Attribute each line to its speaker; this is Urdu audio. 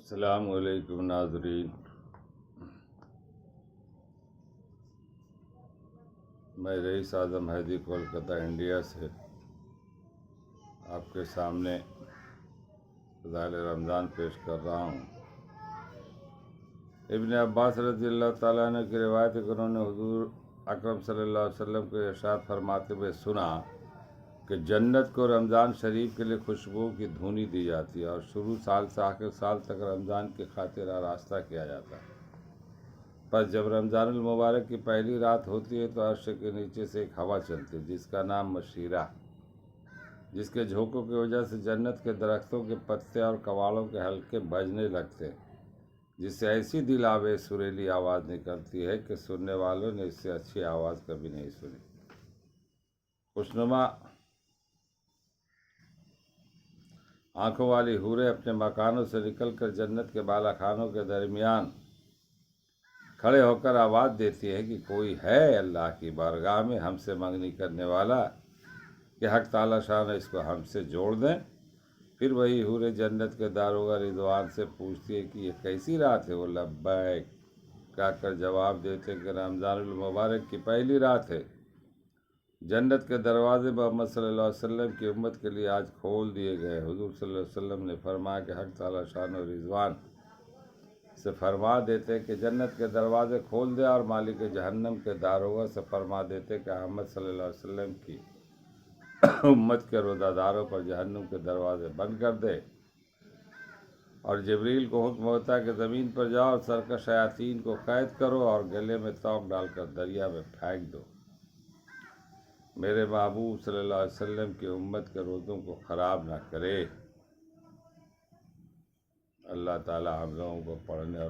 Speaker 1: السلام علیکم ناظرین، میں رئیس اعظم حیدی کولکتہ انڈیا سے آپ کے سامنے فضائل رمضان پیش کر رہا ہوں۔ ابن عباس رضی اللہ تعالیٰ عنہ کی روایت ہے کہ انہوں نے حضور اکرم صلی اللہ علیہ وسلم کو ارشاد فرماتے ہوئے سنا کہ جنت کو رمضان شریف کے لیے خوشبو کی دھونی دی جاتی ہے اور شروع سال سے آخر سال تک رمضان کی خاطر آراستہ کیا جاتا ہے۔ پس جب رمضان المبارک کی پہلی رات ہوتی ہے تو عرش کے نیچے سے ایک ہوا چلتی ہے جس کا نام مشیرہ، جس کے جھونکوں کی وجہ سے جنت کے درختوں کے پتے اور کواڑوں کے حلقے بجنے لگتے ہیں، جس سے ایسی دل آویز سریلی آواز نکلتی ہے کہ سننے والوں نے اس سے اچھی آواز کبھی نہیں سنی۔ خوشنما آنکھوں والی حوریں اپنے مکانوں سے نکل کر جنت کے بالا خانوں کے درمیان کھڑے ہو کر آواز دیتی ہے کہ کوئی ہے اللہ کی بارگاہ میں ہم سے منگنی کرنے والا کہ حق تعالی شان اس کو ہم سے جوڑ دیں۔ پھر وہی حوریں جنت کے داروغہ رضوان سے پوچھتی ہے کہ یہ کیسی رات ہے؟ وہ لبیک کہہ کر جواب دیتے کہ رمضان المبارک کی پہلی رات ہے۔ جنت کے دروازے محمد صلی اللہ علیہ وسلم کی امت کے لیے آج کھول دیے گئے۔ حضور صلی اللہ علیہ وسلم نے فرمایا کہ حق تعالی شان و رضوان سے فرما دیتے کہ جنت کے دروازے کھول دے، اور مالک جہنم کے داروغہ سے فرما دیتے کہ محمد صلی اللہ علیہ وسلم کی امت کے روزہ داروں پر جہنم کے دروازے بند کر دے، اور جبریل کو حکم ہوتا ہے کہ زمین پر جاؤ اور سرکش شیاطین کو قید کرو اور گلے میں توق ڈال کر دریا میں پھینک دو۔ میرے محبوب صلی اللہ علیہ وسلم کی امت کے روزوں کو خراب نہ کرے۔ اللہ تعالی ہم لوگوں کو پڑھنے اور